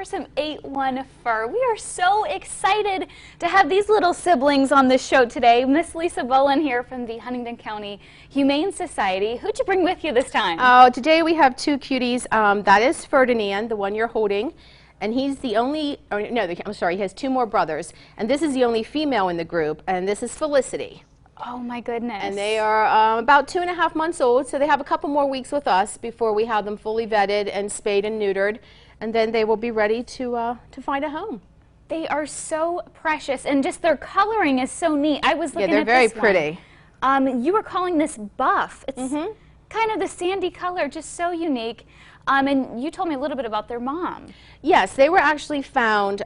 some 8-1 fur. We are so excited to have these little siblings on the show today. Miss Lisa Bowen here from the Huntingdon County Humane Society. Who'd you bring with you this time? Oh, today we have two cuties. That is Ferdinand, the one you're holding. And he's the only, I'm sorry, he has two more brothers. And this is the only female in the group. And this is Felicity. Oh my goodness. And they are about 2.5 months old, so they have a couple more weeks with us before we have them fully vetted and spayed and neutered, and then they will be ready to find a home. They are so precious, and just their coloring is so neat. I was looking they're at very this pretty. One. You were calling this buff. It's kind of the sandy color, just so unique. And you told me a little bit about their mom. Yes, they were actually found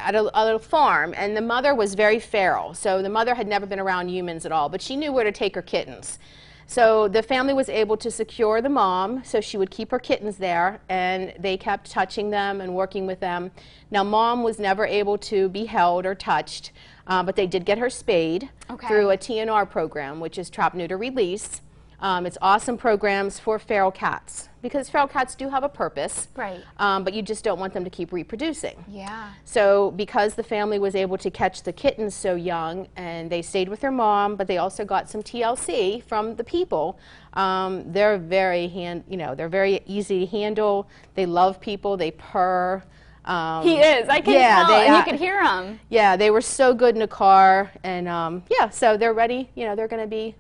at a farm, and the mother was very feral. So the mother had never been around humans at all, but she knew where to take her kittens. So the family was able to secure the mom, so she would keep her kittens there, and they kept touching them and working with them. Now, mom was never able to be held or touched, but they did get her spayed through a TNR program, which is Trap, Neuter, Release. It's awesome programs for feral cats, because feral cats do have a purpose, right? But you just don't want them to keep reproducing. Yeah. So because the family was able to catch the kittens so young, and they stayed with their mom, but they also got some TLC from the people. They're very they're very easy to handle. They love people. They purr. He is. I can tell, and you can hear him. Yeah, they were so good in the car, and yeah, so they're ready. You know, they're going to be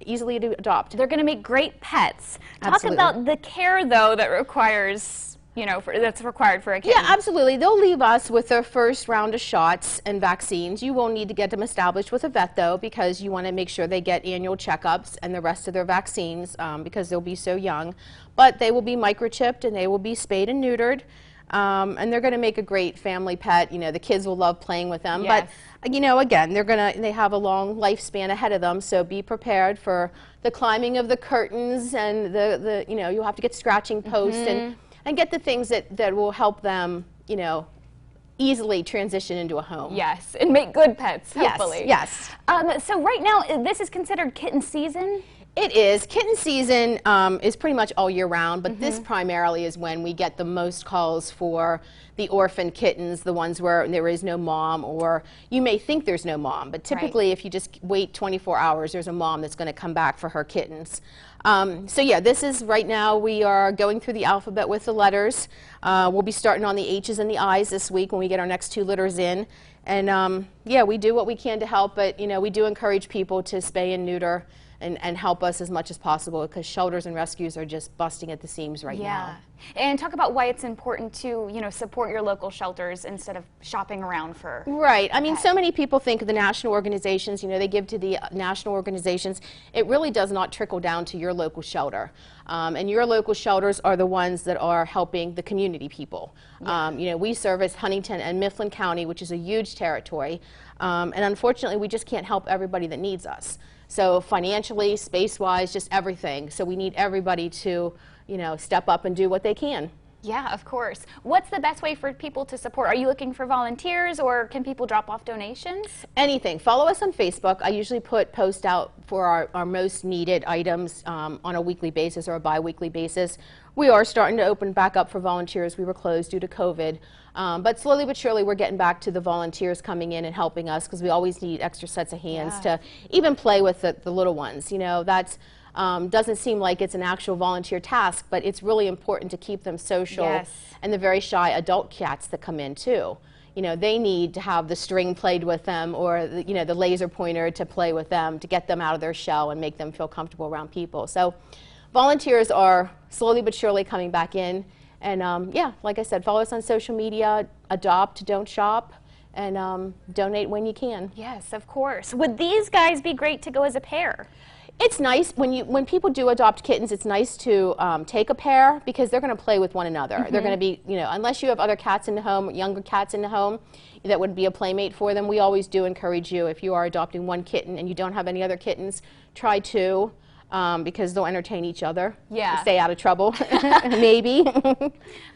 easily to adopt. They're going to make great pets. Absolutely. Talk about the care, though, that requires, that's required for a kitten. Yeah, absolutely. They'll leave us with their first round of shots and vaccines. You will need to get them established with a vet, though, because you want to make sure they get annual checkups and the rest of their vaccines, because they'll be so young. But they will be microchipped, and they will be spayed and neutered. And they're going to make a great family pet. You know, the kids will love playing with them. Yes. But, again, they have a long lifespan ahead of them, so be prepared for the climbing of the curtains, and you'll have to get scratching posts and get the things that will help them, easily transition into a home. Yes, and make good pets, hopefully. Yes. So right now, this is considered kitten season? It is. Kitten season is pretty much all year round, but this primarily is when we get the most calls for the orphan kittens, the ones where there is no mom, or you may think there's no mom, but typically if you just wait 24 hours, there's a mom that's going to come back for her kittens. So yeah, this is right now we are going through the alphabet with the letters. We'll be starting on the H's and the I's this week when we get our next 2 litters in. And yeah, we do what we can to help, but we do encourage people to spay and neuter and help us as much as possible, because shelters and rescues are just busting at the seams right now. And talk about why it's important to, support your local shelters instead of shopping around for Right. I mean, so many people think of the national organizations, they give to the national organizations. It really does not trickle down to your local shelter. And your local shelters are the ones that are helping the community people. We service Huntingdon and Mifflin County, which is a huge territory. And unfortunately, we just can't help everybody that needs us. So financially, space-wise, just everything. So we need everybody to, step up and do what they can. Yeah, of course. What's the best way for people to support? Are you looking for volunteers, or can people drop off donations? Anything. Follow us on Facebook. I usually put posts out for our most needed items on a weekly basis or a bi-weekly basis. We are starting to open back up for volunteers. We were closed due to COVID. But slowly but surely we're getting back to the volunteers coming in and helping us, because we always need extra sets of hands to even play with the little ones. That's doesn't seem like it's an actual volunteer task, but it's really important to keep them social. And the very shy adult cats that come in too. They need to have the string played with them, or the laser pointer to play with them, to get them out of their shell and make them feel comfortable around people. So volunteers are slowly but surely coming back in. And yeah, like I said, follow us on social media, adopt, don't shop, and donate when you can. Yes, of course. Would these guys be great to go as a pair? It's nice when people do adopt kittens. It's nice to take a pair, because they're going to play with one another. They're going to be, unless you have other cats in the home, younger cats in the home, that would be a playmate for them. We always do encourage you, if you are adopting one kitten and you don't have any other kittens, try 2. Because they'll entertain each other. Yeah. Stay out of trouble, maybe.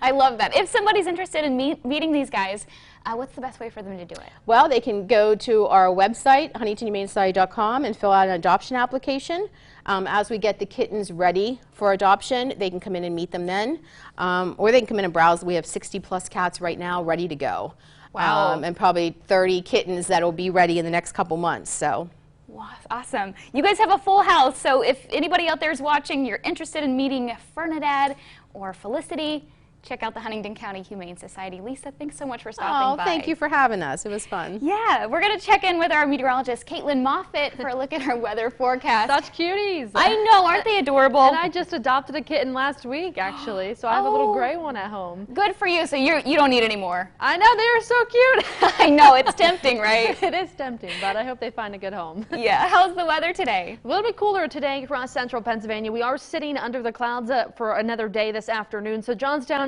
I love that. If somebody's interested in meeting these guys, what's the best way for them to do it? Well, they can go to our website, huntingtonhumanesociety.com, and fill out an adoption application. As we get the kittens ready for adoption, they can come in and meet them then, or they can come in and browse. We have 60+ cats right now ready to go. Wow. And probably 30 kittens that will be ready in the next couple months. So. Wow, awesome. You guys have a full house, so if anybody out there is watching, you're interested in meeting Ferdinand or Felicity, check out the Huntingdon County Humane Society. Lisa, thanks so much for stopping by. Thank you for having us. It was fun. Yeah, we're going to check in with our meteorologist, Caitlin Moffitt, for a look at our weather forecast. Such cuties. I know, aren't they adorable? And I just adopted a kitten last week, actually, so I have a little gray one at home. Good for you, so you don't need any more. I know, they are so cute. I know, it's tempting, right? It is tempting, but I hope they find a good home. Yeah, how's the weather today? A little bit cooler today across central Pennsylvania. We are sitting under the clouds for another day this afternoon, so Johnstown